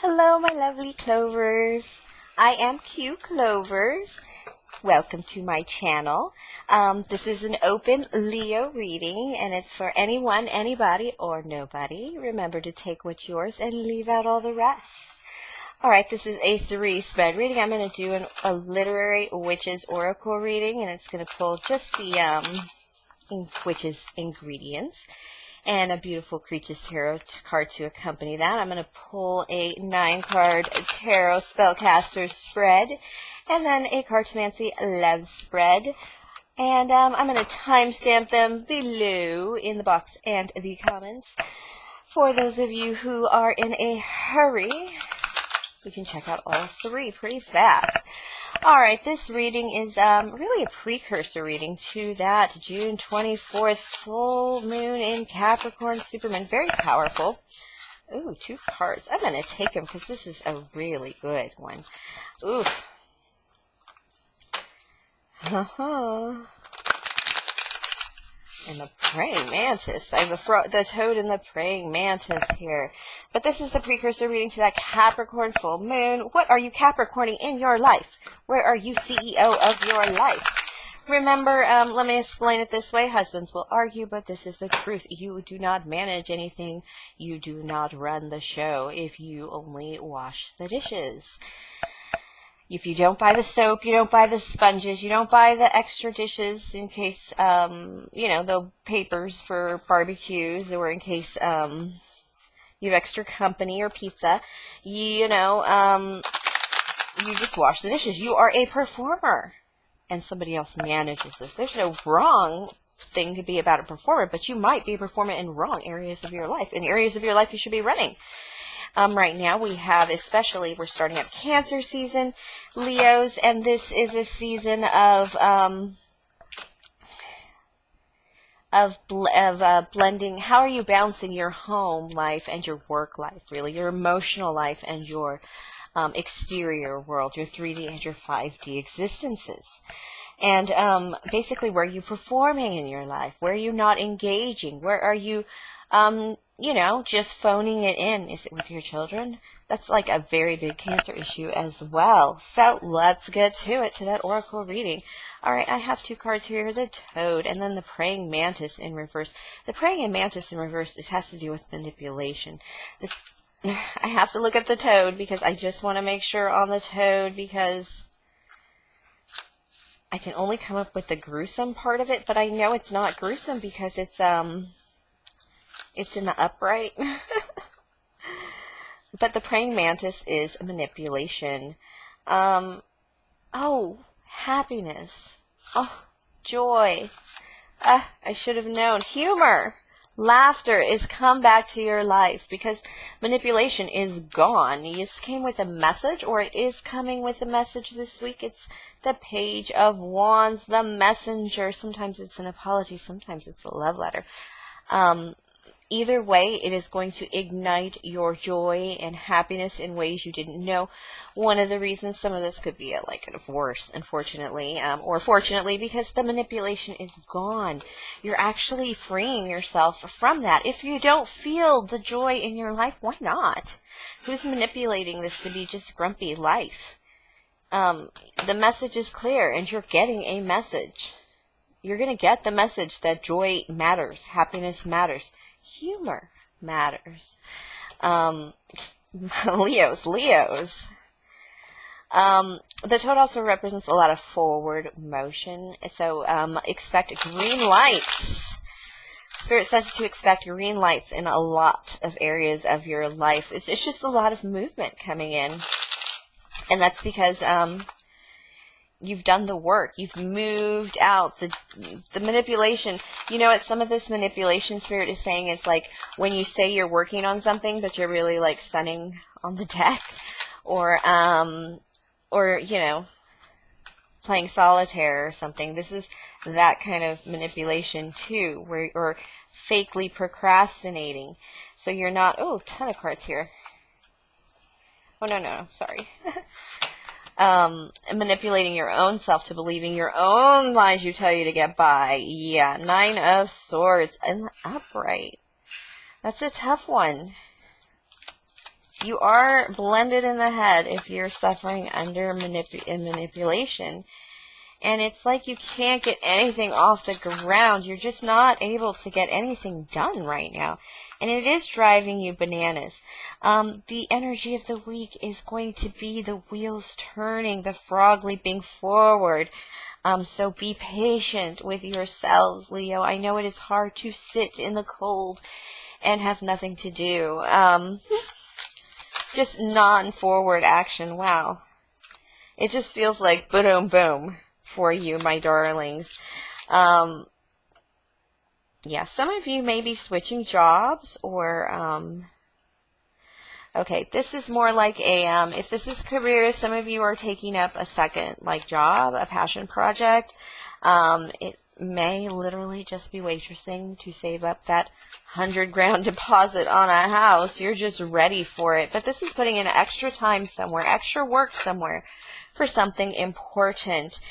Hello, my lovely Clovers. I am Q Clovers. Welcome to my channel. This is an open Leo reading, and it's for anyone, anybody, or nobody. Remember to take what's yours and leave out all the rest. Alright, this is a 3-spread reading. I'm going to do a literary witches oracle reading, and it's going to pull just the witches ingredients and a beautiful Creatures Tarot card to accompany that. I'm going to pull a 9-card Tarot Spellcaster spread, and then a CartomancyLove spread. And I'm going to timestamp them below in the box and the comments. For those of you who are in a hurry, we can check out all three pretty fast. Alright, this reading is really a precursor reading to that June 24th full moon in Capricorn Superman. Very powerful. Ooh, 2 cards. I'm going to take them because this is a really good one. Ooh. And the praying mantis. I have the toad and the praying mantis here. But this is the precursor reading to that Capricorn full moon. What are you Capricorning in your life? Where are you CEO of your life? Remember, let me explain it this way. Husbands will argue, but this is the truth. You do not manage anything. You do not run the show if you only wash the dishes. If you don't buy the soap, you don't buy the sponges, you don't buy the extra dishes in case, you know, the papers for barbecues, or in case you have extra company or pizza, you know, you just wash the dishes. You are a performer, and somebody else manages this. There's no wrong thing to be about a performer, but you might be a performer in wrong areas of your life. In areas of your life you should be running. Right now we have, especially, we're starting up Cancer season, Leos, and this is a season of blending. How are you balancing your home life and your work life, really, your emotional life and your exterior world, your 3D and your 5D existences? And basically, where are you performing in your life? Where are you not engaging? Where are you you know, just phoning it in? Is it with your children? That's like a very big Cancer issue as well. So let's get to it, to that oracle reading. Alright, I have 2 cards here, the toad and then the praying mantis in reverse. The praying mantis in reverse, this has to do with manipulation. I have to look at the toad because I just want to make sure on the toad, because I can only come up with the gruesome part of it, but I know it's not gruesome because it's in the upright. But the praying mantis is manipulation. Oh, happiness. Oh, joy. I should have known. Humor. Laughter is come back to your life because manipulation is gone. This came with a message, or it is coming with a message this week. It's the Page of Wands, the messenger. Sometimes it's an apology, sometimes it's a love letter. Either way, it is going to ignite your joy and happiness in ways you didn't know. One of the reasons, some of this could be like a divorce, unfortunately, or fortunately, because the manipulation is gone. You're actually freeing yourself from that. If you don't feel the joy in your life, why not? Who's manipulating this to be just grumpy life? The message is clear, and you're getting a message. You're going to get the message that joy matters, happiness matters. Humor matters. Leos. The toad also represents a lot of forward motion, so expect green lights. Spirit says to expect green lights in a lot of areas of your life. It's just a lot of movement coming in, and that's because you've done the work. You've moved out the manipulation. You know what some of this manipulation Spirit is saying is like when you say you're working on something, but you're really like sunning on the deck, or you know, playing solitaire or something. This is that kind of manipulation too, where or fakely procrastinating. So you're not. Oh, ton of cards here. Oh no, sorry. Manipulating your own self to believing your own lies you tell you to get by. Yeah, 9 of Swords in the upright. That's a tough one. You are blended in the head if you're suffering under manipulation. And it's like you can't get anything off the ground. You're just not able to get anything done right now. And it is driving you bananas. The energy of the week is going to be the wheels turning, the frog leaping forward. So be patient with yourselves, Leo. I know it is hard to sit in the cold and have nothing to do. Just non-forward action. Wow. It just feels like boom, boom for you, my darlings. Yeah, some of you may be switching jobs or, okay, this is more like a, if this is career, some of you are taking up a second, like, job, a passion project. It may literally just be waitressing to save up that $100,000 deposit on a house. You're just ready for it. But this is putting in extra time somewhere, extra work somewhere for something important.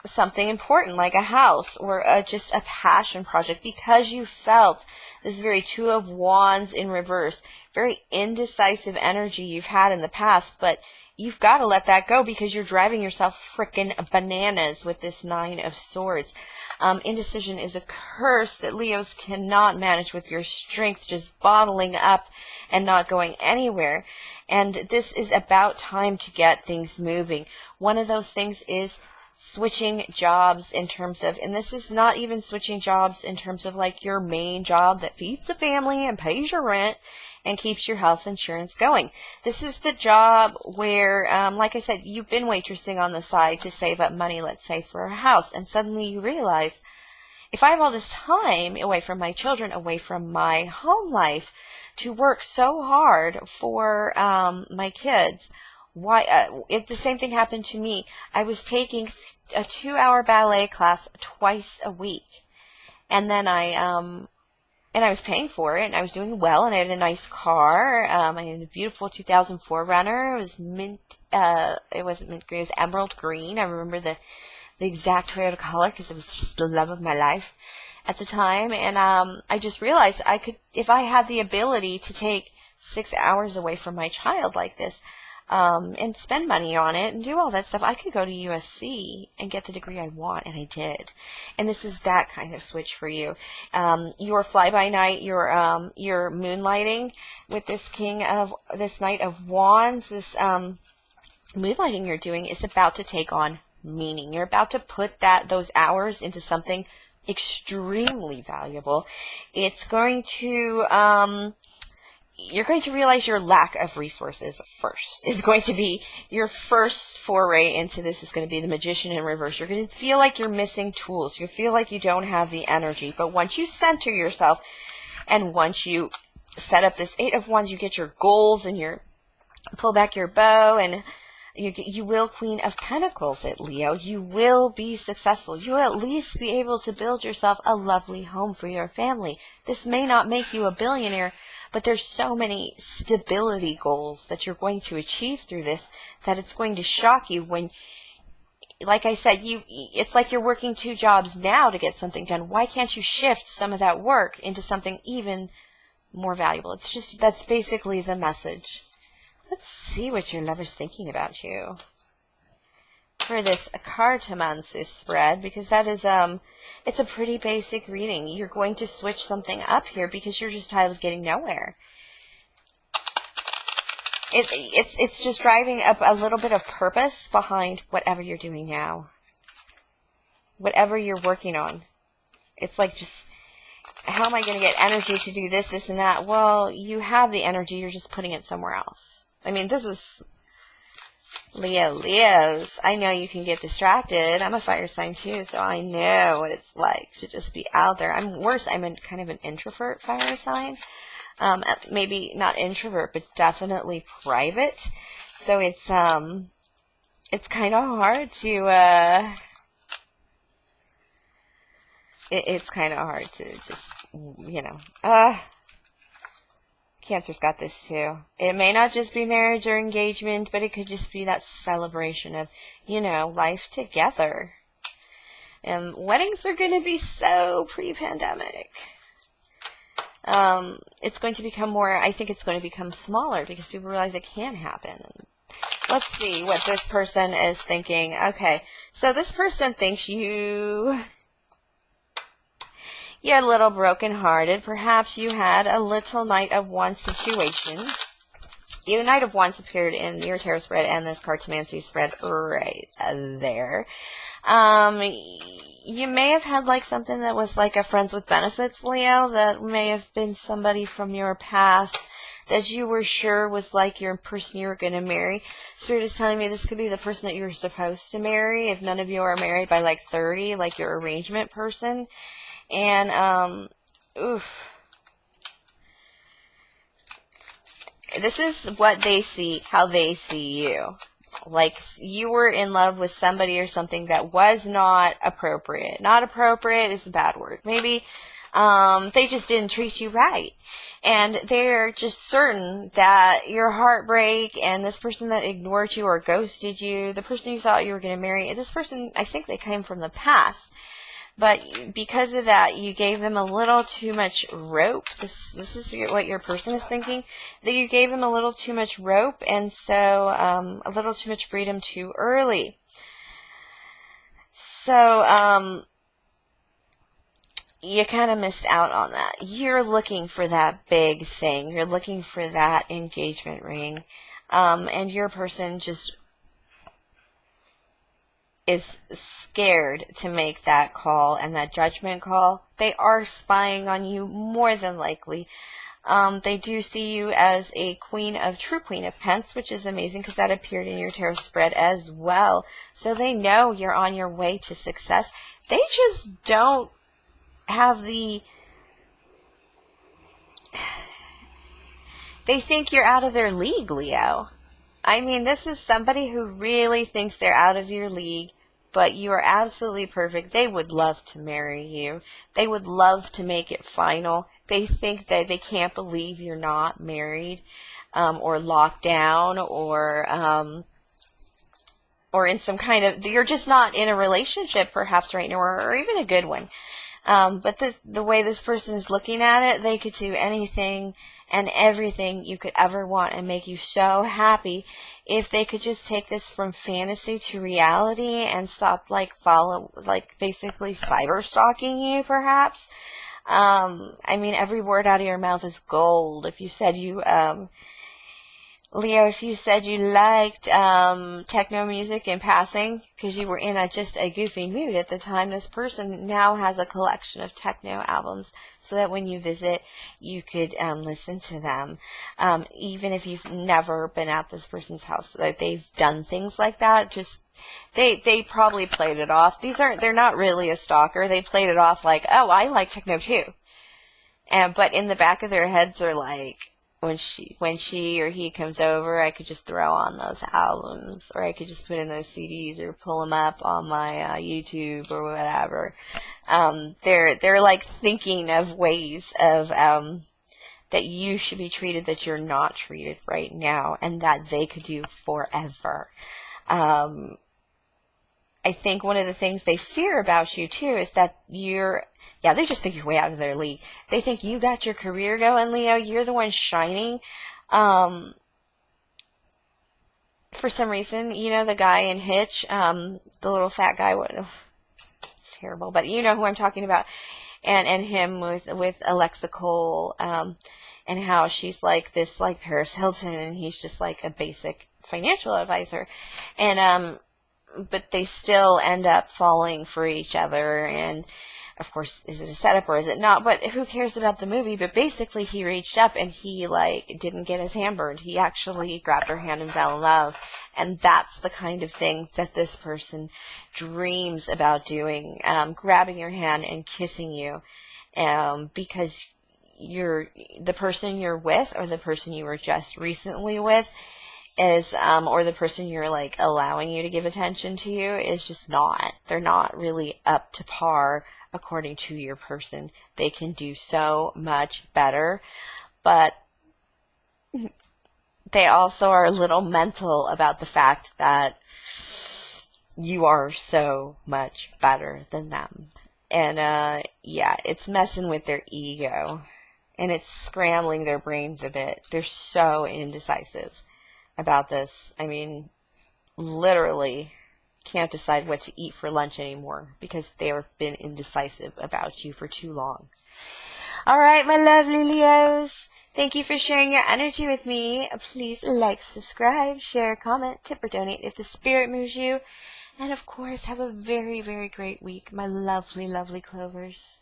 Something important like a house or just a passion project, because you felt this very Two of Wands in reverse, very indecisive energy you've had in the past, but you've got to let that go because you're driving yourself frickin' bananas with this Nine of Swords. Indecision is a curse that Leos cannot manage with your strength, just bottling up and not going anywhere. And this is about time to get things moving. One of those things is switching jobs in terms of, and this is not even switching jobs in terms of like your main job that feeds the family and pays your rent and keeps your health insurance going. This is the job where, like I said, you've been waitressing on the side to save up money, let's say, for a house, and suddenly you realize, if I have all this time away from my children, away from my home life, to work so hard for my kids, why? If the same thing happened to me, I was taking a 2-hour ballet class twice a week, and then I was paying for it, and I was doing well, and I had a nice car. I had a beautiful 2004 Runner. It was mint. It wasn't mint green. It was emerald green. I remember the exact Toyota color because it was just the love of my life at the time. And I just realized I could, if I had the ability to take 6 hours away from my child like this, and spend money on it and do all that stuff, I could go to USC and get the degree I want, and I did. And this is that kind of switch for you. Your fly-by-night, your moonlighting with this Knight of Wands, this moonlighting you're doing is about to take on meaning. You're about to put those hours into something extremely valuable. It's going to, you're going to realize your lack of resources first. Is going to be your first foray into this. Is going to be the Magician in reverse. You're going to feel like you're missing tools. You feel like you don't have the energy. But once you center yourself, and once you set up this Eight of Wands, you get your goals, and you pull back your bow, and you will Queen of Pentacles it, Leo. You will be successful. You'll at least be able to build yourself a lovely home for your family. This may not make you a billionaire, but there's so many stability goals that you're going to achieve through this that it's going to shock you when, like I said, it's like you're working 2 jobs now to get something done. Why can't you shift some of that work into something even more valuable? It's just, that's basically the message. Let's see what your lover's thinking about you for this Cartomancy spread, because that is, it's a pretty basic reading. You're going to switch something up here because you're just tired of getting nowhere. It's just driving up a little bit of purpose behind whatever you're doing now. Whatever you're working on. It's like, just, how am I going to get energy to do this, this, and that? Well, you have the energy, you're just putting it somewhere else. I mean, this is Leos. I know you can get distracted. I'm a fire sign too, so I know what it's like to just be out there. I'm worse. I'm kind of an introvert fire sign. Maybe not introvert, but definitely private. So it's kind of hard to, it's kind of hard to just, Cancer's got this too. It may not just be marriage or engagement, but it could just be that celebration of, life together. Weddings are going to be so pre-pandemic. it's going to become more, I think it's going to become smaller because people realize it can happen. Let's see what this person is thinking. Okay, so this person thinks you're a little broken-hearted. Perhaps you had a little Knight of Wands situation. Your Knight of Wands appeared in your tarot spread and this Cartomancy spread right there. You may have had like something that was like a friends with benefits, Leo, that may have been somebody from your past that you were sure was like your person you were going to marry. Spirit is telling me this could be the person that you were supposed to marry if none of you are married by like 30, like your arrangement person. And, this is what they see, how they see you. Like, you were in love with somebody or something that was not appropriate. Not appropriate is a bad word. Maybe they just didn't treat you right. And they're just certain that your heartbreak and this person that ignored you or ghosted you, the person you thought you were going to marry, this person, I think they came from the past. But because of that, you gave them a little too much rope. This is what your person is thinking, that you gave them a little too much rope, and so a little too much freedom too early. So you kind of missed out on that. You're looking for that big thing. You're looking for that engagement ring, and your person just is scared to make that call and that judgment call. They are spying on you more than likely. They do see you as a true queen of pence, which is amazing because that appeared in your tarot spread as well. So they know you're on your way to success. They just don't have they think you're out of their league, Leo. I mean, this is somebody who really thinks they're out of your league, but you are absolutely perfect. They would love to marry you. They would love to make it final. They think that they can't believe you're not married, or locked down, or in some kind of, you're just not in a relationship perhaps right now, or even a good one. But the way this person is looking at it, they could do anything and everything you could ever want and make you so happy if they could just take this from fantasy to reality and stop basically cyber stalking you perhaps. I mean, every word out of your mouth is gold. If you said Leo, if you said you liked techno music in passing because you were in just a goofy mood at the time, this person now has a collection of techno albums so that when you visit, you could listen to them. Even if you've never been at this person's house, like they've done things like that. Just they probably played it off. They're not really a stalker. They played it off like, oh, I like techno too. But in the back of their heads, they're like, when she or he comes over, I could just throw on those albums, or I could just put in those CDs or pull them up on my YouTube or whatever. They're like thinking of ways of that you should be treated that you're not treated right now, and that they could do forever. I think one of the things they fear about you, too, is that they just think you're way out of their league. They think you got your career going, Leo. You're the one shining. For some reason, the guy in Hitch, the little fat guy, it's terrible, but you know who I'm talking about. And him with Alexa Cole, and how she's like this, like Paris Hilton, and he's just like a basic financial advisor. And, but they still end up falling for each other, and of course, is it a setup or is it not? But who cares about the movie? But basically, he reached up and he didn't get his hand burned. He actually grabbed her hand and fell in love, and that's the kind of thing that this person dreams about doing, grabbing your hand and kissing you, because the person you're with, or the person you were just recently with, is or the person you're like allowing you to give attention to you is just not. They're not really up to par according to your person. They can do so much better, but they also are a little mental about the fact that you are so much better than them. And it's messing with their ego. and it's scrambling their brains a bit. They're so indecisive about this. I mean, literally can't decide what to eat for lunch anymore because they've been indecisive about you for too long. All right, my lovely Leos. Thank you for sharing your energy with me. Please like, subscribe, share, comment, tip, or donate if the spirit moves you. And of course, have a very, very great week, my lovely, lovely Clovers.